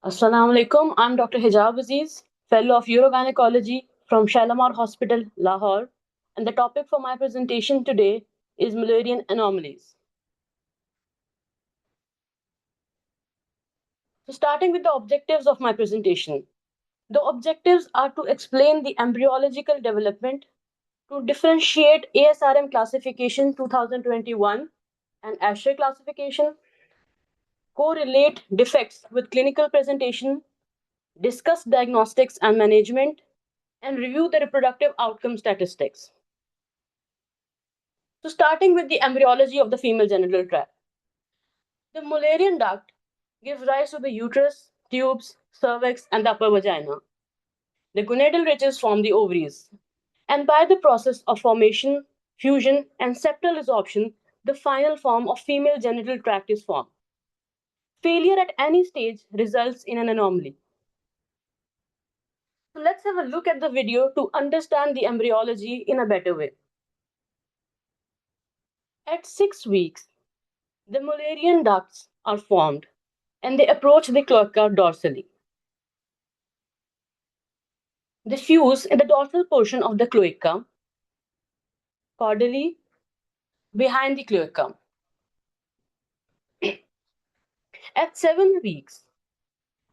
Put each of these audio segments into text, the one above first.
Assalamu alaikum. I'm Dr. Hijab Aziz, Fellow of Urogynecology from Shalimar Hospital, Lahore, and the topic for my presentation today is Mullerian anomalies. So, starting with the objectives of my presentation. The objectives are to explain the embryological development, to differentiate ASRM classification 2021 and ASHRAE classification, correlate defects with clinical presentation, discuss diagnostics and management, and review the reproductive outcome statistics. So, starting with the embryology of the female genital tract. The Mullerian duct gives rise to the uterus, tubes, cervix, and the upper vagina. The gonadal ridges form the ovaries. And by the process of formation, fusion, and septal resorption, the final form of female genital tract is formed. Failure at any stage results in an anomaly. So let's have a look at the video to understand the embryology in a better way. At 6 weeks, the Mullerian ducts are formed and they approach the cloaca dorsally. They fuse in the dorsal portion of the cloaca, caudally behind the cloaca. At 7 weeks,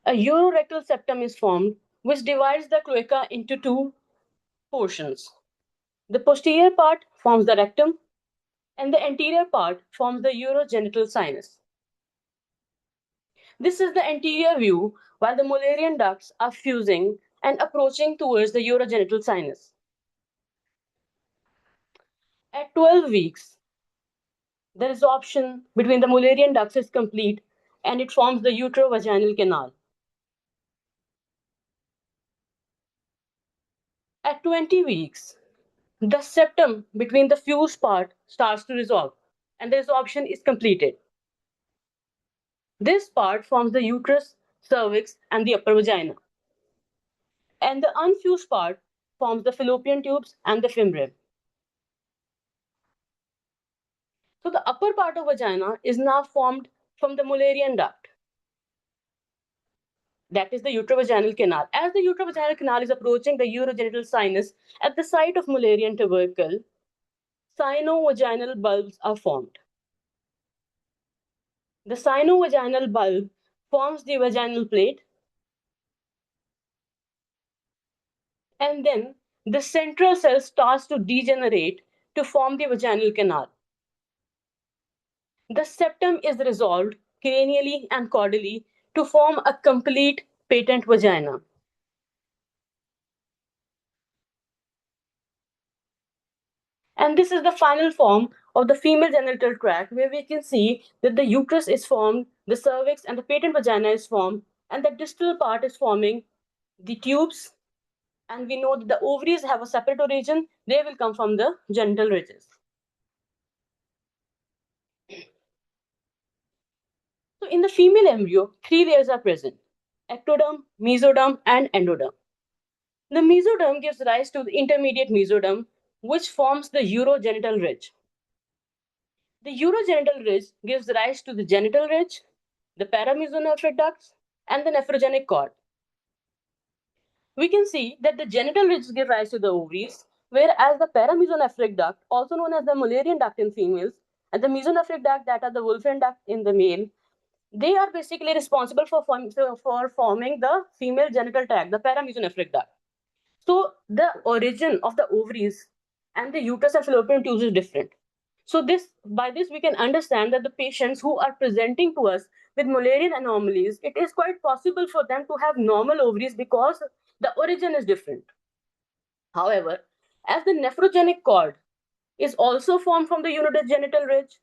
a urorectal septum is formed, which divides the cloaca into two portions. The posterior part forms the rectum, and the anterior part forms the urogenital sinus. This is the anterior view while the Mullerian ducts are fusing and approaching towards the urogenital sinus. At 12 weeks, the resorption between the Mullerian ducts is complete and it forms the uterovaginal canal. At 20 weeks, the septum between the fused part starts to resolve and the resorption is completed. This part forms the uterus, cervix, and the upper vagina. And the unfused part forms the fallopian tubes and the fimbrium. So the upper part of vagina is now formed from the Mullerian duct. That is the uterovaginal canal. As the uterovaginal canal is approaching the urogenital sinus at the site of Mullerian tubercle, sinovaginal bulbs are formed. The sinovaginal bulb forms the vaginal plate, and then the central cell starts to degenerate to form the vaginal canal. The septum is resolved cranially and caudally to form a complete patent vagina. And this is the final form of the female genital tract, where we can see that the uterus is formed, the cervix and the patent vagina is formed, and the distal part is forming the tubes. And we know that the ovaries have a separate origin, they will come from the genital ridges. So in the female embryo, three layers are present: ectoderm, mesoderm, and endoderm. The mesoderm gives rise to the intermediate mesoderm, which forms the urogenital ridge. The urogenital ridge gives rise to the genital ridge, the paramesonephric ducts, and the nephrogenic cord. We can see that the genital ridges give rise to the ovaries, whereas the paramesonephric duct, also known as the Mullerian duct in females, and the mesonephric duct, that are the Wolfram duct in the male, they are basically responsible for forming the female genital tract, the paramesonephric duct. So the origin of the ovaries and the uterus and fallopian tubes is different. So by this we can understand that the patients who are presenting to us with Mullerian anomalies, it is quite possible for them to have normal ovaries because the origin is different. However, as the nephrogenic cord is also formed from the urogenital ridge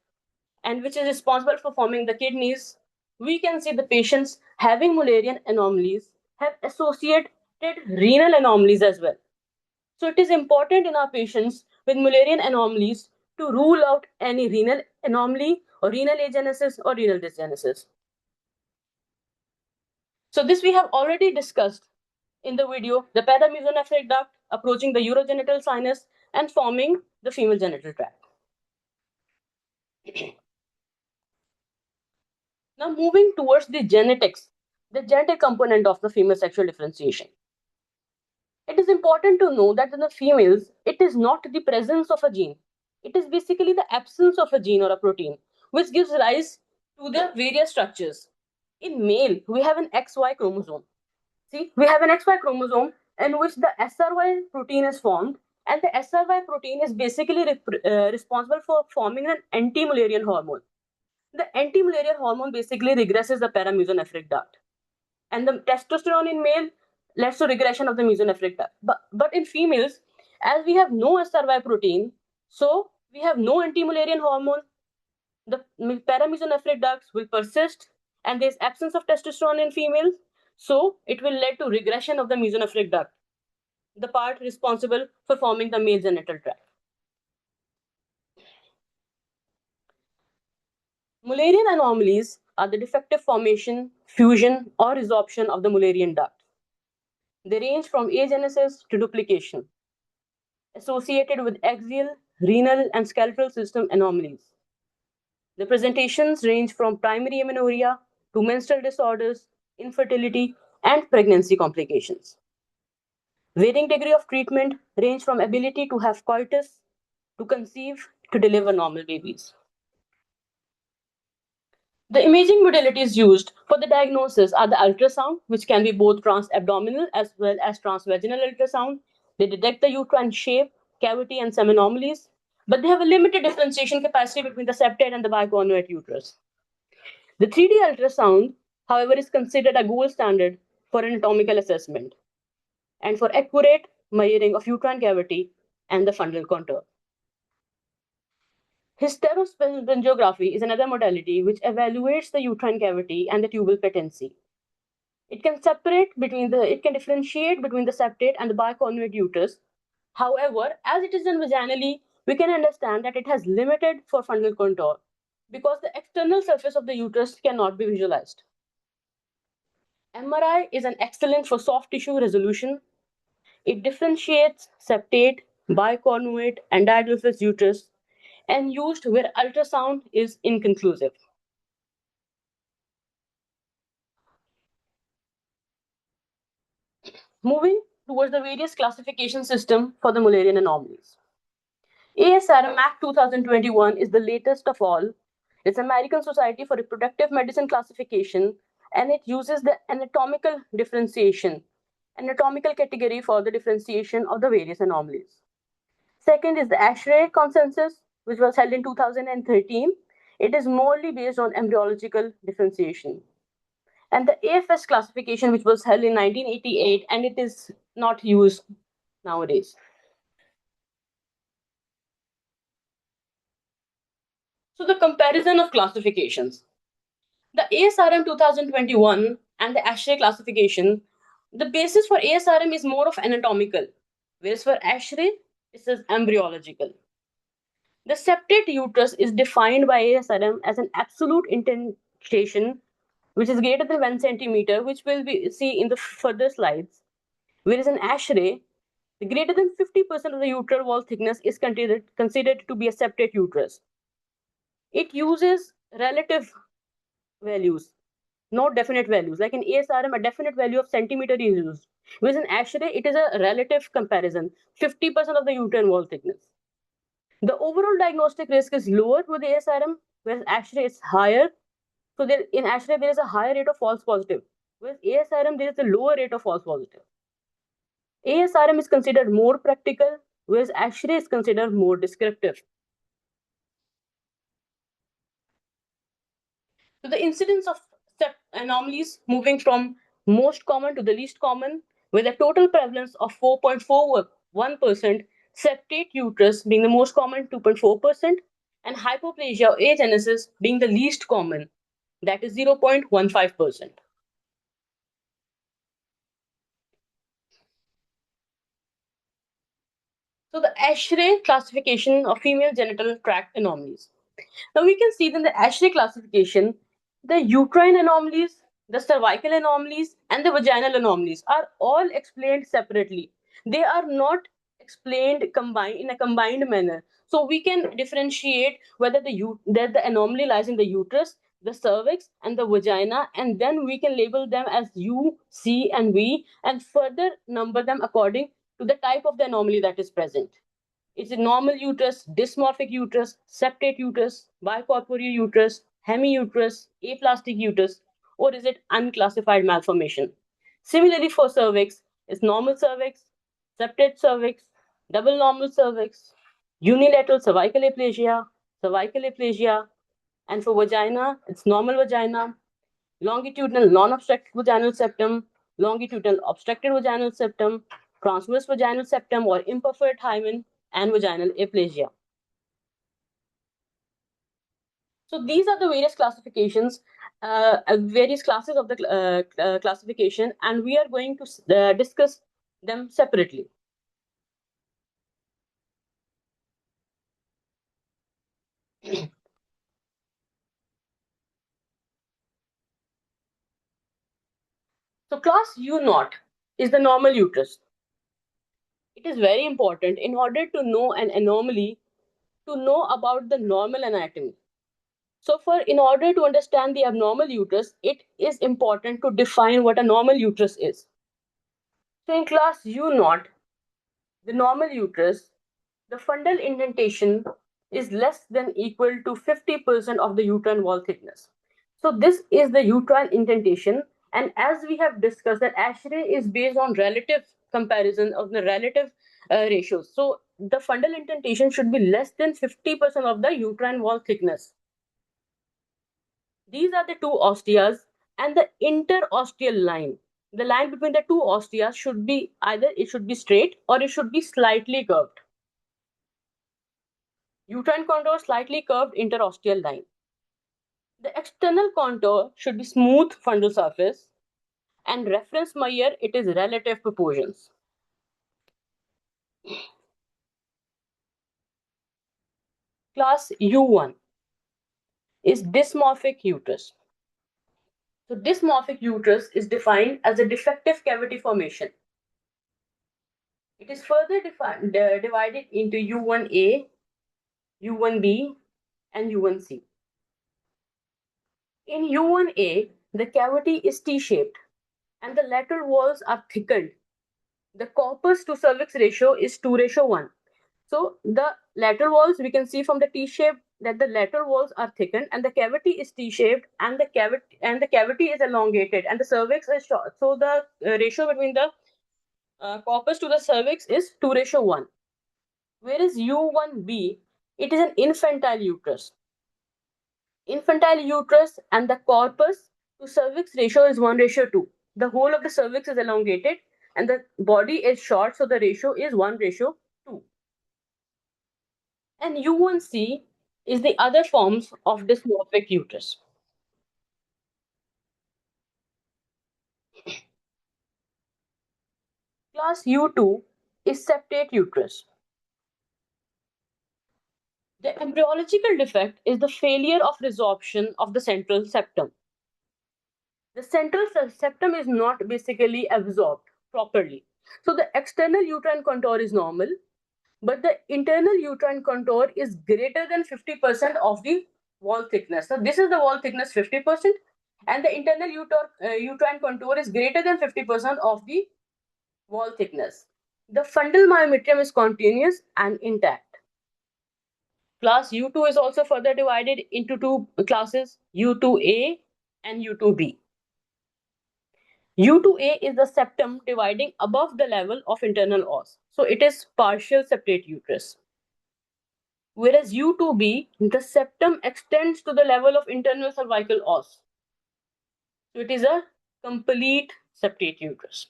and which is responsible for forming the kidneys, we can see the patients having Mullerian anomalies have associated renal anomalies as well. So it is important in our patients with Mullerian anomalies to rule out any renal anomaly or renal agenesis or renal dysgenesis. So this we have already discussed in the video, the paramesonephric duct approaching the urogenital sinus and forming the female genital tract. Now moving towards the genetics, the genetic component of the female sexual differentiation. It is important to know that in the females, it is not the presence of a gene. It is basically the absence of a gene or a protein, which gives rise to the various structures. In male, we have an XY chromosome. See, we have an XY chromosome in which the SRY protein is formed, and the SRY protein is basically responsible for forming an anti-Mullerian hormone. The anti-Mullerian hormone basically regresses the paramesonephric duct, and the testosterone in male leads to regression of the mesonephric duct. But in females, as we have no SRY protein, so we have no anti-Mullerian hormone, the paramesonephric ducts will persist, and there is absence of testosterone in females, so it will lead to regression of the mesonephric duct, the part responsible for forming the male genital tract. Mullerian anomalies are the defective formation, fusion, or resorption of the Mullerian duct. They range from agenesis to duplication, associated with axial, renal, and skeletal system anomalies. The presentations range from primary amenorrhea to menstrual disorders, infertility, and pregnancy complications. Varying degree of treatment range from ability to have coitus, to conceive, to deliver normal babies. The imaging modalities used for the diagnosis are the ultrasound, which can be both trans-abdominal as well as transvaginal ultrasound. They detect the uterine shape, cavity, and some anomalies, but they have a limited differentiation capacity between the septate and the biconjugate uterus. The 3D ultrasound, however, is considered a gold standard for anatomical assessment and for accurate measuring of uterine cavity and the fundal contour. Hysterosalpingography is another modality which evaluates the uterine cavity and the tubal patency. It can differentiate between the septate and the biconjugate uterus. However, as it is done vaginally, we can understand that it has limited for fundal contour because the external surface of the uterus cannot be visualized. MRI is an excellent for soft tissue resolution. It differentiates septate, biconjugate, and didelphys uterus, and used where ultrasound is inconclusive. Moving towards the various classification system for the Mullerian anomalies. ASRM Act 2021 is the latest of all. It's American Society for Reproductive Medicine classification, and it uses the anatomical category for the differentiation of the various anomalies. Second is the ASHRAE consensus, which was held in 2013. It is morely based on embryological differentiation. And the AFS classification, which was held in 1988, and it is not used nowadays. So the comparison of classifications. The ASRM 2021 and the ASHRAE classification, the basis for ASRM is more of anatomical, whereas for ASHRAE, it is embryological. The septate uterus is defined by ASRM as an absolute indentation which is greater than 1 centimeter, which we'll see in the further slides. Whereas in ASHRAE, the greater than 50% of the uteral wall thickness is considered to be a septate uterus. It uses relative values, not definite values. Like in ASRM, a definite value of centimeter is used. Whereas in ASHRAE, it is a relative comparison, 50% of the uterine wall thickness. The overall diagnostic risk is lower with ASRM, whereas ASHRAE is higher. So in ASHRAE, there is a higher rate of false positive. Whereas ASRM, there is a lower rate of false positive. ASRM is considered more practical, whereas ASHRAE is considered more descriptive. So the incidence of anomalies moving from most common to the least common, with a total prevalence of 4.41%, septate uterus being the most common, 2.4%, and hypoplasia or agenesis being the least common, that is 0.15%. So the ASHRAE classification of female genital tract anomalies. Now we can see that in the ASHRAE classification, the uterine anomalies, the cervical anomalies, and the vaginal anomalies are all explained separately. They are not explained in a combined manner. So we can differentiate whether the anomaly lies in the uterus, the cervix, and the vagina, and then we can label them as U, C, and V, and further number them according to the type of the anomaly that is present. Is it normal uterus, dysmorphic uterus, septate uterus, bicorporeal uterus, hemiuterus, aplastic uterus, or is it unclassified malformation? Similarly, for cervix, it's normal cervix, septate cervix, double normal cervix, unilateral cervical aplasia, and for vagina, it's normal vagina, longitudinal non-obstructed vaginal septum, longitudinal obstructed vaginal septum, transverse vaginal septum or imperforate hymen, and vaginal aplasia. So these are the various classifications, various classes of the classification, and we are going to discuss them separately. So class U naught is the normal uterus. It is very important in order to know an anomaly to know about the normal anatomy. So in order to understand the abnormal uterus, it is important to define what a normal uterus is. So in class U naught, the normal uterus, the fundal indentation is less than equal to 50% of the uterine wall thickness. So this is the uterine indentation, and as we have discussed, that ASHRAE is based on relative comparison of the relative ratios. So the fundal indentation should be less than 50% of the uterine wall thickness. These are the two osteas and the interosteal line. The line between the two osteas should be either it should be straight or it should be slightly curved. Uterine contour slightly curved interosteal line. The external contour should be smooth fundal surface, and reference measure it is relative proportions. Class U1 is dysmorphic uterus. So dysmorphic uterus is defined as a defective cavity formation. It is further divided into U1A, U1B, and U1C. In U1A, the cavity is T-shaped and the lateral walls are thickened. The corpus to cervix ratio is 2:1. So the lateral walls, we can see from the T-shape that the lateral walls are thickened and the cavity is T-shaped and the cavity is elongated and the cervix is short. So the ratio between the corpus to the cervix is 2:1. Whereas U1B, it is an infantile uterus. Infantile uterus and the corpus to cervix ratio is 1:2. The whole of the cervix is elongated and the body is short, so the ratio is 1:2. And U1C is the other forms of dysmorphic uterus. Class U2 is septate uterus. The embryological defect is the failure of resorption of the central septum. The central septum is not basically absorbed properly. So the external uterine contour is normal, but the internal uterine contour is greater than 50% of the wall thickness. So this is the wall thickness 50%, and the internal uterine contour is greater than 50% of the wall thickness. The fundal myometrium is continuous and intact. Class U2 is also further divided into two classes, U2A and U2B. U2A is the septum dividing above the level of internal os. So it is partial septate uterus. Whereas U2B, the septum extends to the level of internal cervical os. So it is a complete septate uterus.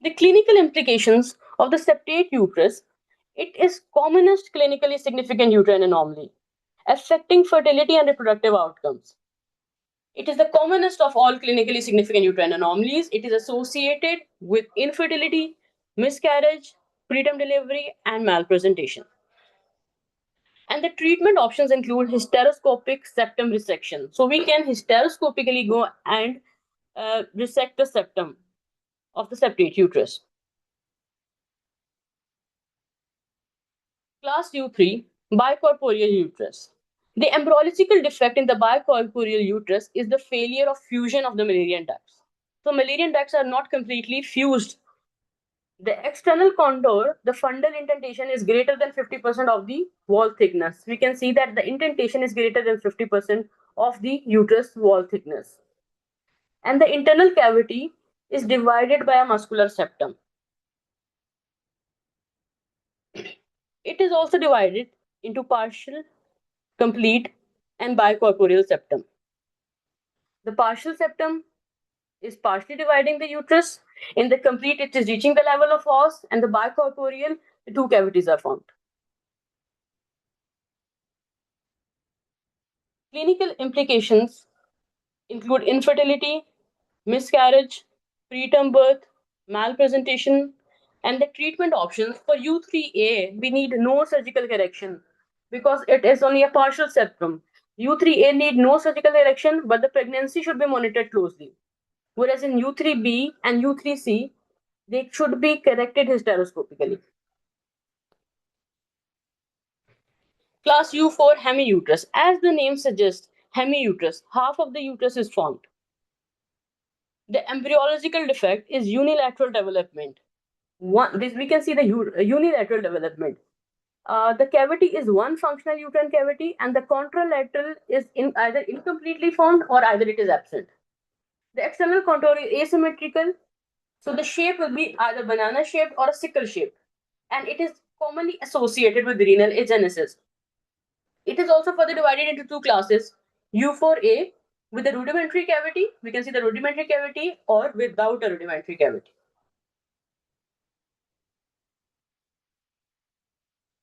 The clinical implications of the septate uterus, it is commonest clinically significant uterine anomaly, affecting fertility and reproductive outcomes. It is the commonest of all clinically significant uterine anomalies. It is associated with infertility, miscarriage, preterm delivery, and malpresentation. And the treatment options include hysteroscopic septum resection. So we can hysteroscopically go and resect the septum of the septate uterus. Class U3, bicorporeal uterus. The embryological defect in the bicorporeal uterus is the failure of fusion of the Mullerian ducts. So Mullerian ducts are not completely fused. The external contour, the fundal indentation is greater than 50% of the wall thickness. We can see that the indentation is greater than 50% of the uterus wall thickness. And the internal cavity is divided by a muscular septum. It is also divided into partial, complete, and bicorporeal septum. The partial septum is partially dividing the uterus. In the complete, it is reaching the level of os, and the bicorporeal, the two cavities are formed. Clinical implications include infertility, miscarriage, preterm birth, malpresentation, and the treatment options for U3A. We need no surgical correction because it is only a partial septum. U3A need no surgical correction, but the pregnancy should be monitored closely. Whereas in U3B and U3C, they should be corrected hysteroscopically. Class U4 hemiuterus. As the name suggests, hemiuterus, half of the uterus is formed. The embryological defect is unilateral development. We can see the unilateral development. The cavity is one functional uterine cavity, and the contralateral is either incompletely formed or either it is absent. The external contour is asymmetrical, so the shape will be either banana shaped or a sickle shaped, and it is commonly associated with renal agenesis. It is also further divided into two classes: U4A with a rudimentary cavity, we can see the rudimentary cavity, or without a rudimentary cavity.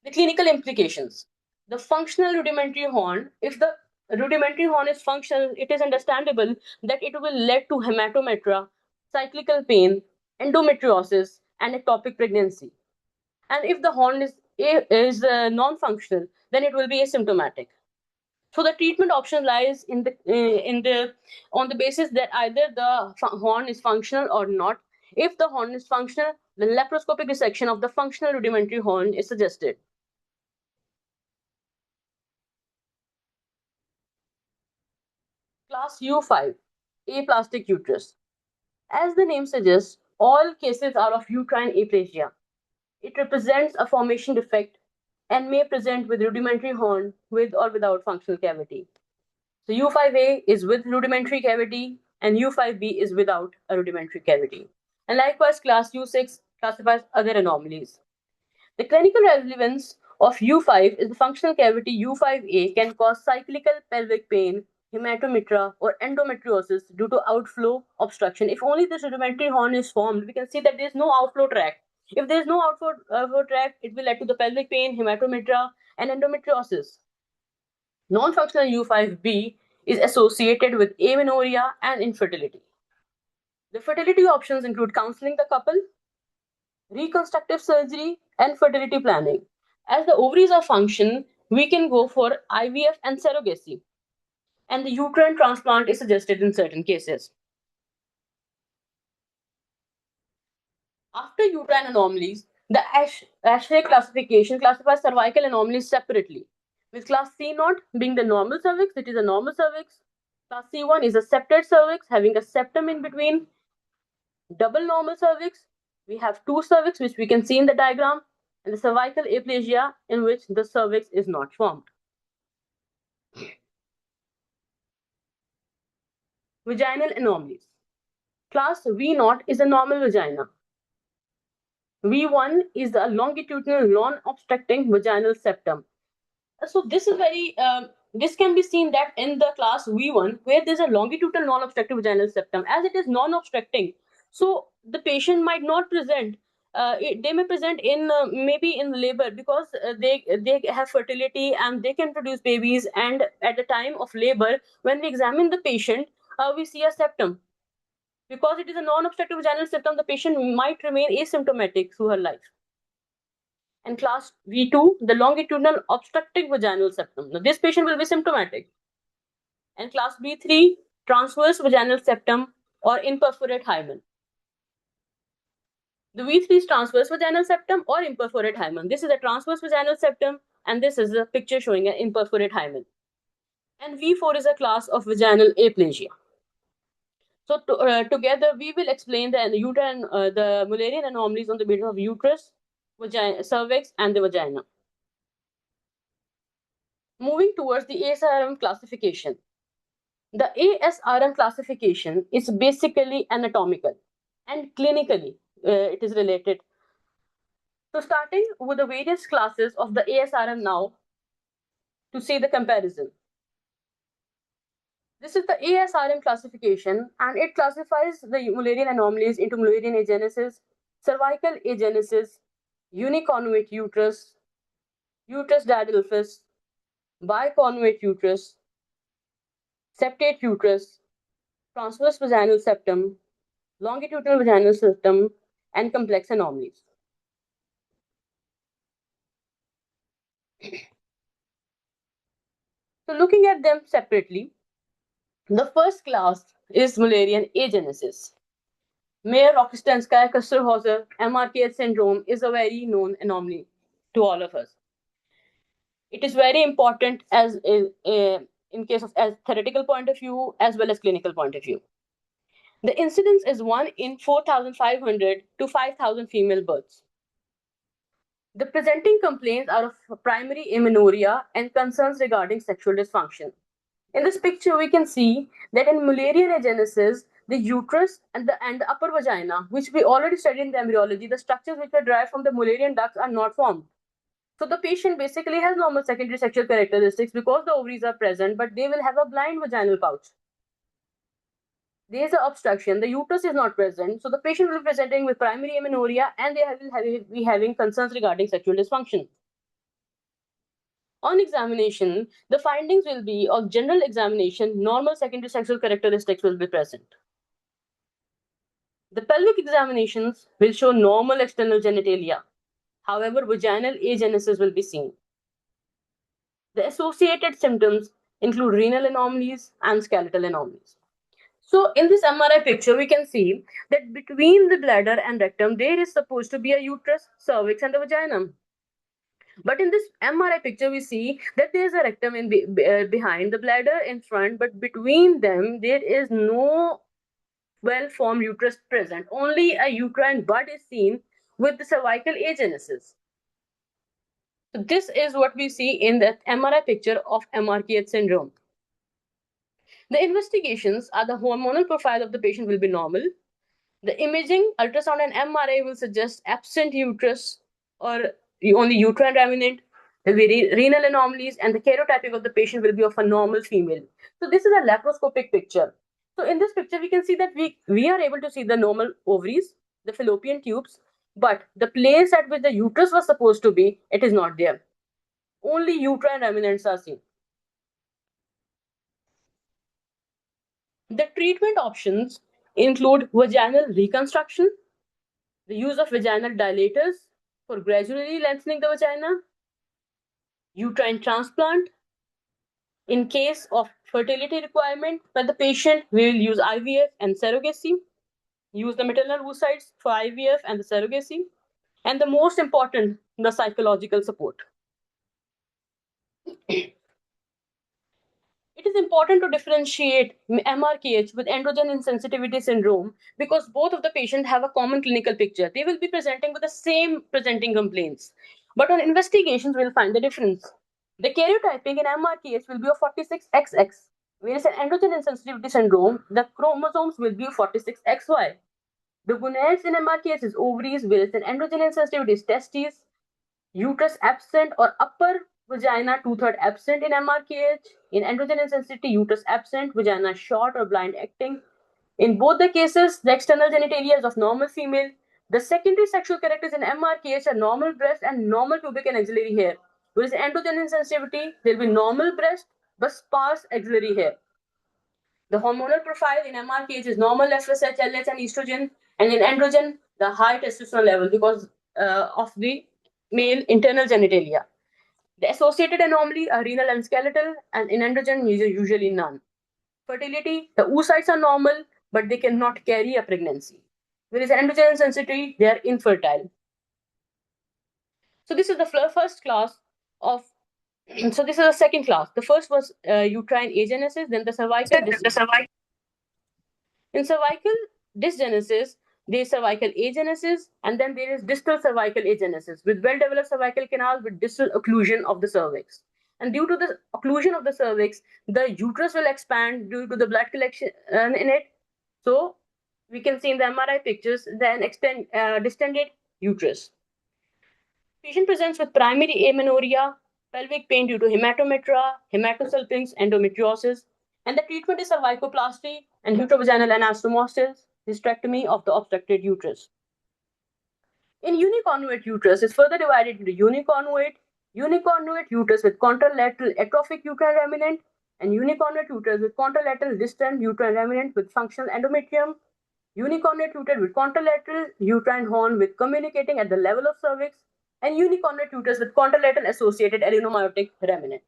The clinical implications. The functional rudimentary horn, if the rudimentary horn is functional, it is understandable that it will lead to hematometra, cyclical pain, endometriosis, and ectopic pregnancy. And if the horn is non-functional, then it will be asymptomatic. So the treatment option lies on the basis that either the horn is functional or not. If the horn is functional, the laparoscopic dissection of the functional rudimentary horn is suggested. Class U5, aplastic uterus. As the name suggests, all cases are of uterine aplasia. It represents a formation defect and may present with rudimentary horn with or without functional cavity. So U5A is with rudimentary cavity and U5B is without a rudimentary cavity. And likewise, class U6 classifies other anomalies. The clinical relevance of U5 is the functional cavity U5A can cause cyclical pelvic pain, hematometra, or endometriosis due to outflow obstruction. If only this rudimentary horn is formed, we can see that there is no outflow tract. If there is no outflow tract, it will lead to the pelvic pain, hematometra, and endometriosis. Non-functional U5B is associated with amenorrhea and infertility. The fertility options include counseling the couple, reconstructive surgery, and fertility planning. As the ovaries are function, we can go for IVF and surrogacy, and the uterine transplant is suggested in certain cases. After uterine anomalies, the ASHRAE classification classifies cervical anomalies separately, with class C0 being the normal cervix, it is a normal cervix. Class C1 is a septate cervix having a septum in between. Double normal cervix, we have two cervix, which we can see in the diagram, and the cervical aplasia, in which the cervix is not formed. Vaginal anomalies. Class V0 is a normal vagina. V1 is a longitudinal non-obstructing vaginal septum. So this is this can be seen that in the class V1, where there's a longitudinal non-obstructive vaginal septum, as it is non-obstructing, so the patient might not present. They may present in maybe in labor because they have fertility and they can produce babies. And at the time of labor, when we examine the patient, we see a septum. Because it is a non-obstructive vaginal septum, the patient might remain asymptomatic through her life. And class V2, the longitudinal obstructing vaginal septum. Now, this patient will be symptomatic. And class B3, transverse vaginal septum or imperforate hymen. The V3 is transverse vaginal septum or imperforate hymen. This is a transverse vaginal septum, and this is a picture showing an imperforate hymen. and V4 is a class of vaginal aplasia. So together we will explain the Mullerian anomalies on the basis of uterus, vagina, cervix, and the vagina. Moving towards the ASRM classification. The ASRM classification is basically anatomical and clinically it is related. So starting with the various classes of the ASRM now to see the comparison. This is the ASRM classification, and it classifies the Mullerian anomalies into Mullerian agenesis, cervical agenesis, uniconvate uterus, uterus diadelphys, biconvate uterus, septate uterus, transverse vaginal septum, longitudinal vaginal septum, and complex anomalies. So looking at them separately, the first class is Mullerian agenesis. Mayer-Rokitansky Kuster-Hauser MRKH syndrome is a very known anomaly to all of us. It is very important as in case of as theoretical point of view as well as clinical point of view. The incidence is 1 in 4,500 to 5,000 female births. The presenting complaints are of primary amenorrhea and concerns regarding sexual dysfunction. In this picture, we can see that in Mullerian agenesis, the uterus and the upper vagina, which we already studied in the embryology, the structures which are derived from the Mullerian ducts are not formed. So the patient basically has normal secondary sexual characteristics because the ovaries are present, but they will have a blind vaginal pouch. There is an obstruction, the uterus is not present, so the patient will be presenting with primary amenorrhea and they will be having concerns regarding sexual dysfunction. On examination, the findings will be of general examination, normal secondary sexual characteristics will be present. The pelvic examinations will show normal external genitalia. However, vaginal agenesis will be seen. The associated symptoms include renal anomalies and skeletal anomalies. So in this MRI picture, we can see that between the bladder and rectum, there is supposed to be a uterus, cervix, and the vagina. But in this MRI picture, we see that there is a rectum behind the bladder in front, but between them, there is no well-formed uterus present. Only a uterine bud is seen with the cervical agenesis. So this is what we see in the MRI picture of MRKH syndrome. The investigations are the hormonal profile of the patient will be normal. The imaging, ultrasound and MRI will suggest absent uterus or only uterine remnant. There will be renal anomalies and the karyotyping of the patient will be of a normal female. So this is a laparoscopic picture. So in this picture, we can see that we are able to see the normal ovaries, the fallopian tubes, but the place at which the uterus was supposed to be, it is not there. Only uterine remnants are seen. The treatment options include vaginal reconstruction, the use of vaginal dilators for gradually lengthening the vagina, uterine transplant. In case of fertility requirement by the patient, we will use IVF and surrogacy, use the maternal oocytes for IVF and the surrogacy, and the most important, the psychological support. It is important to differentiate MRKH with androgen insensitivity syndrome because both of the patients have a common clinical picture. They will be presenting with the same presenting complaints. But on investigations, we'll find the difference. The karyotyping in MRKH will be of 46XX, whereas in androgen insensitivity syndrome, the chromosomes will be 46XY. The gonads in MRKH is ovaries, whereas in androgen insensitivity is testes, uterus absent or upper vagina two-third absent in MRKH. In androgen insensitivity, uterus absent, vagina short or blind acting. In both the cases, the external genitalia is of normal female. The secondary sexual characters in MRKH are normal breast and normal pubic and axillary hair. Whereas in androgen insensitivity, there will be normal breast but sparse axillary hair. The hormonal profile in MRKH is normal FSH, LH, and estrogen, and in androgen, the high testosterone level because of the male internal genitalia. The associated anomaly are renal and skeletal, and in androgen, usually none. Fertility, the oocytes are normal, but they cannot carry a pregnancy. Whereas androgen sensitivity, they are infertile. So this is the first class of So this is a second class. The first was uterine agenesis, then the cervical in cervical dysgenesis, there is cervical agenesis, and then there is distal cervical agenesis with well-developed cervical canal with distal occlusion of the cervix. And due to the occlusion of the cervix, the uterus will expand due to the blood collection in it. So we can see in the MRI pictures then distended uterus. Patient presents with primary amenorrhea, pelvic pain due to hematometra, hematosulfings, endometriosis, and the treatment is cervicoplasty and uterovaginal anastomosis, hysterectomy of the obstructed uterus. In uniconnuate uterus, is further divided into uniconnuate uterus with contralateral atrophic uterine remnant, and uniconnuate uterus with contralateral distant uterine remnant with functional endometrium, uniconnuate uterus with contralateral uterine horn with communicating at the level of cervix, and uniconnuate uterus with contralateral associated adenomyotic remnant.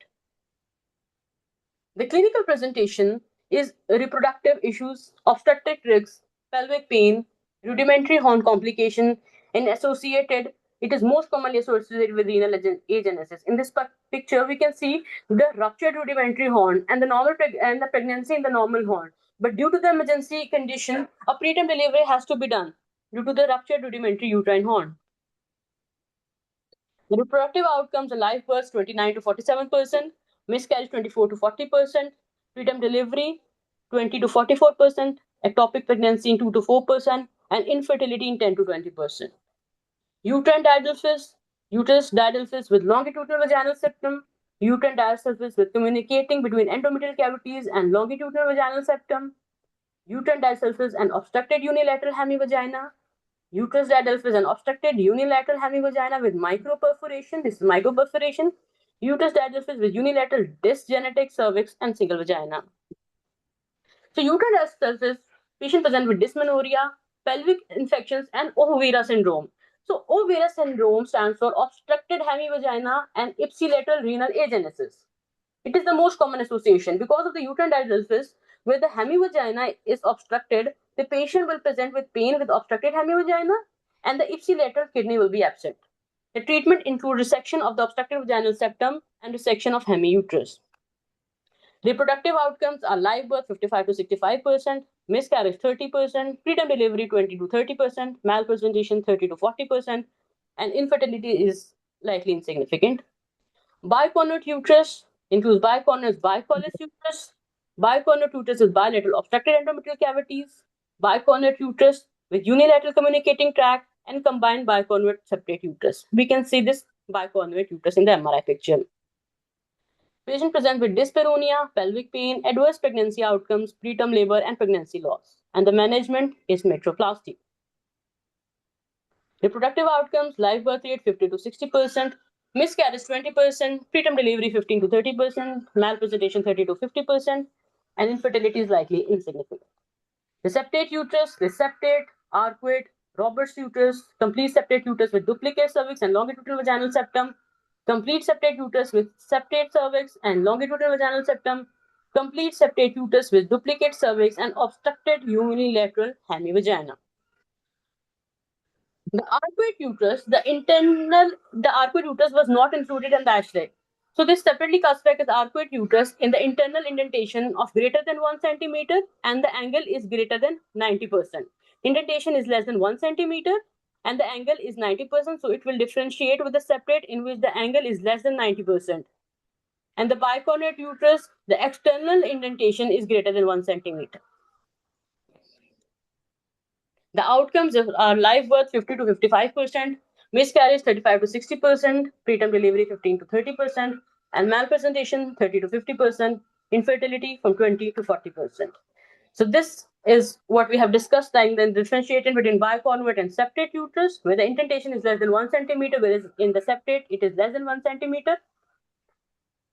The clinical presentation is reproductive issues, obstetric risks, pelvic pain, rudimentary horn complication, and associated. It is most commonly associated with renal agenesis. In this picture, we can see the ruptured rudimentary horn and the pregnancy in the normal horn. But due to the emergency condition, a preterm delivery has to be done due to the ruptured rudimentary uterine horn. The reproductive outcomes are live births 29 to 47%, miscarriage 24 to 40%, preterm delivery 20 to 44%, ectopic pregnancy in 2 to 4%, and infertility in 10 to 20%. Uterine didelphys, uterus didelphys with longitudinal vaginal septum, uterine didelphys with communicating between endometrial cavities and longitudinal vaginal septum, uterine didelphys and obstructed unilateral hemivagina, uterus didelphys and obstructed unilateral hemivagina with microperforation. This is microperforation. Uterus didelphys with unilateral dysgenetic cervix and single vagina. So uterine didelphys, patient present with dysmenorrhea, pelvic infections, and Overa syndrome. So Overa syndrome stands for obstructed hemivagina and ipsilateral renal agenesis. It is the most common association because of the uterine didelphys, where the hemivagina is obstructed. The patient will present with pain with obstructed hemivagina, and the ipsilateral kidney will be absent. The treatment includes resection of the obstructed vaginal septum and resection of hemiuterus. Reproductive outcomes are live birth 55 to 65%, miscarriage 30%, preterm delivery 20 to 30%, malpresentation 30 to 40%, and infertility is likely insignificant. Bicornuate uterus includes bicornuate uterus, bicornuate uterus with bilateral obstructed endometrial cavities, bicornuate uterus with unilateral communicating tract, and combined bicornuate separate uterus. We can see this bicornuate uterus in the MRI picture. Patient presents with dyspareunia, pelvic pain, adverse pregnancy outcomes, preterm labor, and pregnancy loss. And the management is metroplasty. Reproductive outcomes, live birth rate 50 to 60%, miscarriage 20%, preterm delivery 15 to 30%, malpresentation 30 to 50%, and infertility is likely insignificant. The septate uterus, the septate, arcuate, Robert's uterus, complete septate uterus with duplicate cervix and longitudinal vaginal septum, complete septate uterus with septate cervix and longitudinal vaginal septum, complete septate uterus with duplicate cervix and obstructed unilateral hemivagina. The arcuate uterus, the arcuate uterus was not included in the ASHRAE. So this separately classified as arcuate uterus in the internal indentation of greater than 1 centimeter and the angle is greater than 90%. Indentation is less than 1 centimeter and the angle is 90%. So it will differentiate with the separate in which the angle is less than 90%. And the bicornuate uterus, the external indentation is greater than 1 centimeter. The outcomes are live birth 50 to 55%, miscarriage 35 to 60%, preterm delivery 15 to 30%, and malpresentation 30 to 50%, infertility from 20 to 40%. So this is what we have discussed, and then differentiated between biconvert and septate uterus, where the indentation is less than 1 centimeter, whereas in the septate it is less than 1 centimeter.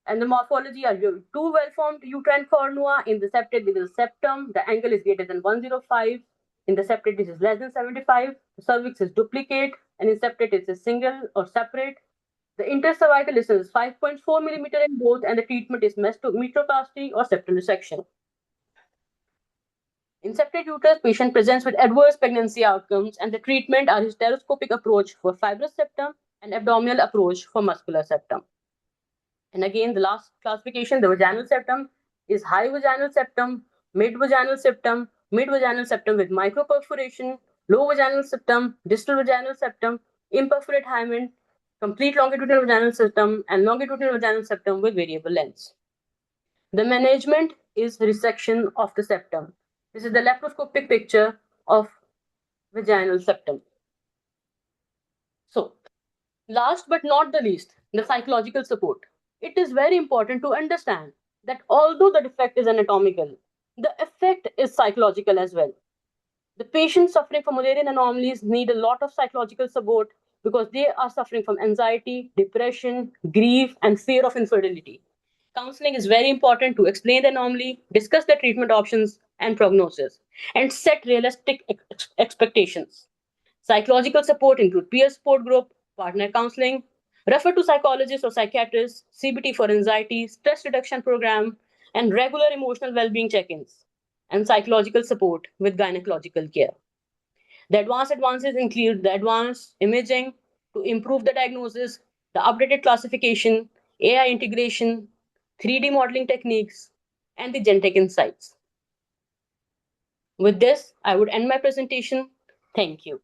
And the morphology are two well-formed uterine cornua. In the septate, there is a septum. The angle is greater than 105. In the septate, this is less than 75. The cervix is duplicate, and in septate, it's a single or separate. The intercervical distance is 5.4 millimeter in both, and the treatment is metroplasty or septal resection. In septate uterus, patient presents with adverse pregnancy outcomes, and the treatment are hysteroscopic approach for fibrous septum and abdominal approach for muscular septum. And again, the last classification, the vaginal septum, is high vaginal septum, mid vaginal septum with microperforation, low vaginal septum, distal vaginal septum, imperforate hymen, complete longitudinal vaginal septum, and longitudinal vaginal septum with variable lengths. The management is resection of the septum. This is the laparoscopic picture of vaginal septum. So, last but not the least, the psychological support. It is very important to understand that although the defect is anatomical, the effect is psychological as well. The patients suffering from Mullerian anomalies need a lot of psychological support because they are suffering from anxiety, depression, grief, and fear of infertility. Counseling is very important to explain the anomaly, discuss the treatment options and prognosis, and set realistic expectations. Psychological support include peer support group, partner counseling, refer to psychologists or psychiatrists, CBT for anxiety, stress reduction program, and regular emotional well-being check-ins, and psychological support with gynecological care. The advanced advances include the advanced imaging to improve the diagnosis, the updated classification, AI integration, 3D modeling techniques, and the genetic insights. With this, I would end my presentation. Thank you.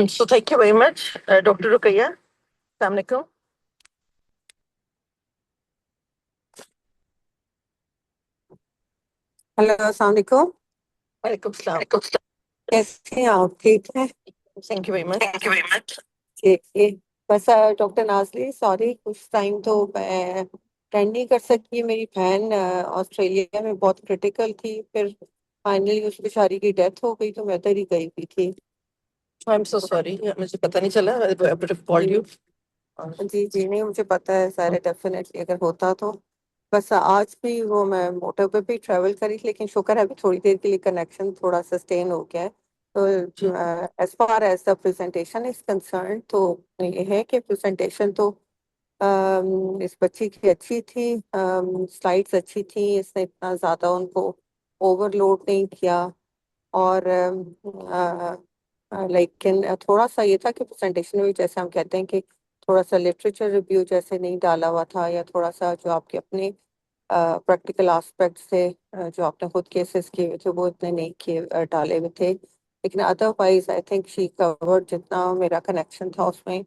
So thank you very much, Dr. Ruqayya. Assalamu alaikum. Hello अस्सलाम वालेकुम Walaikum salam. कैसे हैं आप ठीक है Thank you very much. ठीक है बस डॉक्टर नाजली सॉरी कुछ टाइम तो मैं अटेंड नहीं कर सकी मेरी बहन ऑस्ट्रेलिया में बहुत क्रिटिकल थी फिर फाइनली उस बेचारी की डेथ हो गई तो मैं उधर ही गई हुई थी I'm so sorry. मुझे पता नहीं चला. I would have called you. जी जी नहीं मुझे पता है सारे डेफिनेटली अगर होता तो बस आज भी वो मैं मोटर पे भी ट्रैवल करी लेकिन शुक्र है अभी थोड़ी देर के लिए कनेक्शन थोड़ा सस्टेन हो गया है तो as far as the presentation is concern तो ये है कि प्रेजेंटेशन तो इस बच्ची की अच्छी थी स्लाइड्स अच्छी थी इसने इतना ज़्यादा उनको ओवरलोड नहीं किया और लेकिन थोड़ा सा ये था कि प्रेजेंटेशन में भी जैसे हम कहते हैं कि थोड़ा सा लिटरेचर रिव्यू जैसे नहीं डाला हुआ था या थोड़ा सा जो आपके अपने प्रैक्टिकल एस्पेक्ट्स थे जो आपने खुद केसेस किए हुए थे वो इतने नहीं किए डाले हुए थे लेकिन otherwise I think she covered जितना मेरा कनेक्शन था उसमें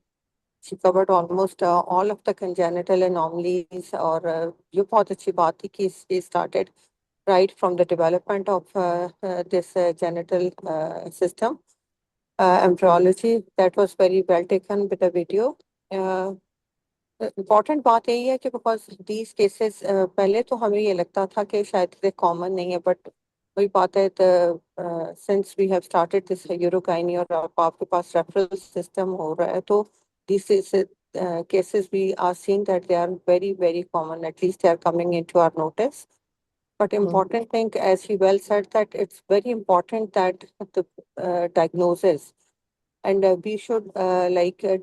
she covered almost all of the congenital anomalies और ये बहुत अच्छी बात थी कि she started right from the development of this genital system embryology that was very well taken with the video important बात यही है कि बिकॉज दीज केसेस पहले तो हमें ये लगता था कि शायद ये कॉमन नहीं है बट वही बात है since we have started this urokinase और आपके पास रेफरल सिस्टम हो रहा है तो this cases we are seeing that they are very common at least they are coming into our notice but important thing as he well said that it's very important that the diagnosis and we should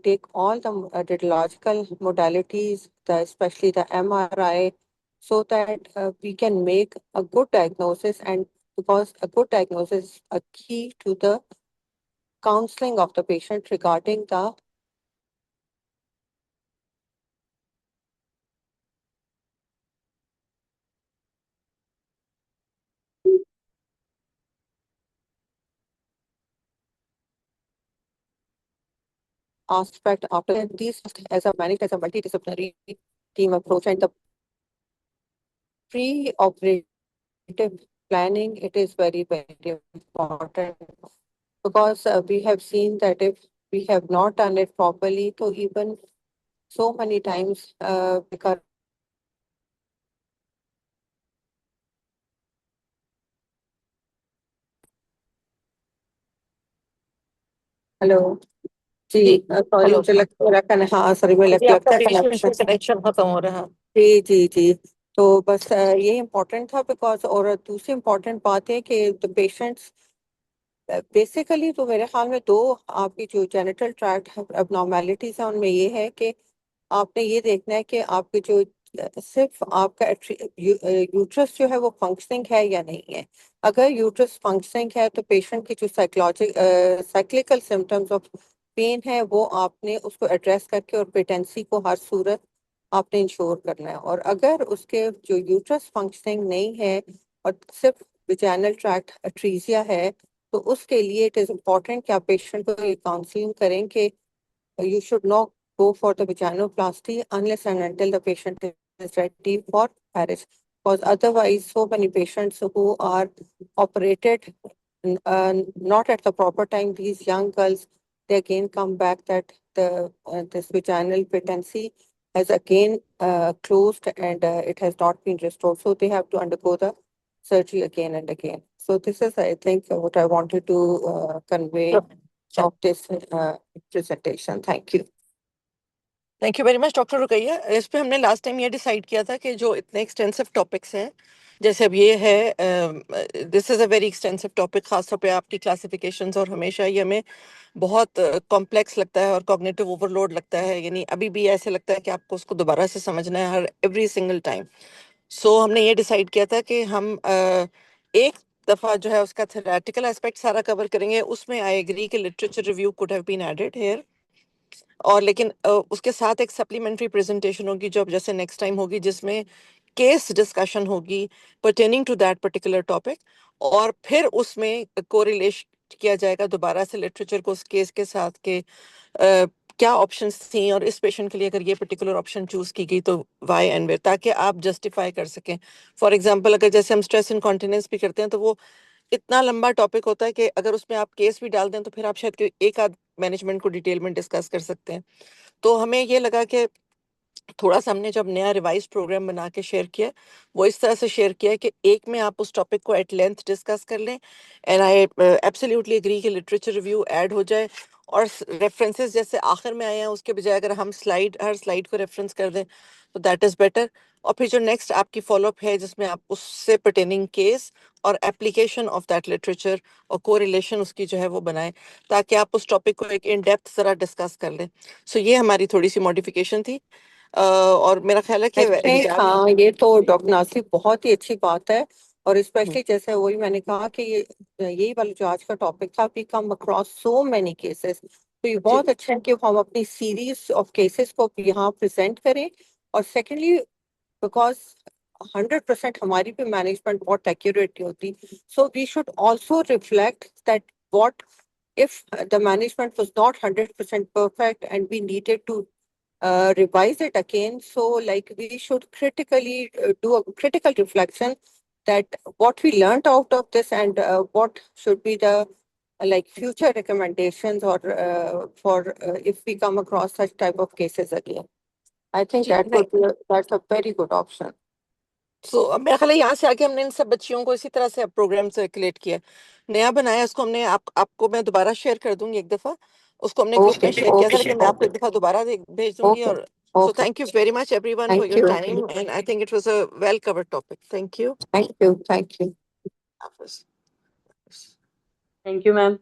take all the radiological modalities, especially the MRI, so that we can make a good diagnosis. And because a good diagnosis is a key to the counseling of the patient regarding the aspect after these as a managed as a multidisciplinary team approach and the pre-operative planning, it is very important because we have seen that if we have not done it properly, so even so many times because hello ji sorry मुझे लगता है हाँ sorry मुझे लगता है connection खत्म हो रहा है जी जी जी तो बस ये इम्पोर्टेंट था बिकॉज और दूसरी इम्पोर्टेंट बात है कि द पेशेंट्स बेसिकली तो मेरे ख्याल में दो आपकी जो जेनिटल ट्रैक्ट एबनॉर्मेलिटीज है उनमें ये है कि आपने ये देखना है कि आपके जो सिर्फ आपका यूट्रस जो है वो फंक्शनिंग है या नहीं है अगर यूट्रस फंक्शनिंग है तो पेशेंट की जो साइक्लिकल सिम्टम्स ऑफ पेन है वो आपने उसको एड्रेस करके और पेटेंसी को हर सूरत आपने इंश्योर करना है। और अगर उसके जो यूट्रस फंक्शनिंग नहीं है और सिर्फ विजाइनल ट्रैक्ट अट्रीजिया है, तो उसके लिए इट इज इम्पोर्टेंट कि आप पेशेंट को ये काउंसलिंग करें कि you should not go for the vaginoplasty unless and until the patient is ready for marriage. Because otherwise, so many patients who are operated not at the proper time, these young girls, they again come back that the this vaginal patency has again closed and it has not been restored. So they have to undergo the surgery again and again. So this is, I think, what I wanted to convey of this presentation. Thank you. Thank you very much doctor Rukaiya. इस पे हमने last time ये decide किया था कि जो इतने extensive topics हैं, जैसे अब ये है, this is a very extensive topic, खासतौर पे आपकी क्लासिफिकेशंस, और हमेशा ये हमें बहुत कॉम्प्लेक्स लगता है और कॉग्निटिव ओवरलोड लगता है, यानी अभी भी ऐसे लगता है कि आपको उसको दोबारा से समझना है हर एवरी सिंगल टाइम। सो हमने ये डिसाइड किया था कि हम एक दफ़ा जो है उसका थेरेटिकल एस्पेक्ट सारा कवर करेंगे। उसमें आई एग्री कि literature review could have been added here, और लेकिन उसके साथ एक सप्लीमेंट्री प्रेजेंटेशन होगी जो अब जैसे नेक्स्ट टाइम होगी, जिसमें केस डिस्कशन होगी pertaining to that particular topic, और फिर उसमें कोरिलेट किया जाएगा दोबारा से लिटरेचर को उस केस के साथ के क्या ऑप्शंस थी, और इस पेशेंट के लिए अगर ये पर्टिकुलर ऑप्शन चूज की गई तो वाई एंड वेयर, ताकि आप जस्टिफाई कर सकें। फॉर एग्जांपल, अगर जैसे हम स्ट्रेस इनकॉन्टिनेंस भी करते हैं तो वो इतना लंबा टॉपिक होता है कि अगर उसमें आप केस भी डाल दें तो फिर आप शायद एक आध मैनेजमेंट को डिटेल में डिस्कस कर सकते हैं। तो हमें ये लगा कि थोड़ा सा हमने जब नया रिवाइज प्रोग्राम बना के शेयर किया, वो इस तरह से शेयर किया है कि एक में आप उस टॉपिक को एट लेंथ डिस्कस कर लें, एंड आई एब्सोल्युटली एग्री कि लिटरेचर रिव्यू ऐड हो जाए, और रेफरेंसेस जैसे आखिर में आए हैं उसके बजाय अगर हम हर स्लाइड को रेफरेंस कर दें तो दैट इज़ बेटर। और फिर जो नेक्स्ट आपकी फॉलोअप है जिसमें आप उससे पर्टेनिंग केस और एप्लीकेशन ऑफ दैट लिटरेचर और कोरिलेशन उसकी जो है वो बनाएं, ताकि आप उस टॉपिक को एक इन डेप्थ ज़रा डिस्कस कर लें। सो ये हमारी थोड़ी सी मॉडिफिकेशन थी, और मेरा ख्याल है कि एक्चुअली एग्जाम। हाँ, ये तो डॉक्टर नासिर बहुत ही अच्छी बात है। और स्पेशली जैसे वही मैंने कहा कि ये यही वाला जो आज का टॉपिक था, we come across so many cases, तो ये बहुत अच्छा है कि हम अपनी सीरीज ऑफ केसेस को यहाँ प्रेजेंट करें। और सेकेंडली, बिकॉज 100% हमारी भी मैनेजमेंट बहुत एक्यूरेट नहीं होती, so we should also reflect that what if the management was not 100% perfect and we needed to revise it again. So like we should critically do a critical reflection that what we learned out of this and what should be the like future recommendations or for if we come across such type of cases again. I think ji, that would be that's a very good option. So अब मेरा ख्याल है यहाँ से आगे हमने इन सब बच्चियों को इसी तरह से प्रोग्राम सर्कुलेट किया, नया बनाया, उसको हमने आपको मैं दोबारा शेयर कर दूंगी एक दफा। उसको हमने ग्रुप में Okay, शेयर किया था, okay, लेकिन मैं आपको एक okay, दफा दोबारा भेज दूंगी। okay, और सो okay. Thank you very much everyone for Thank your you, time, and I think it was a well covered topic. Thank you. thank you, thank you. Thank you, ma'am.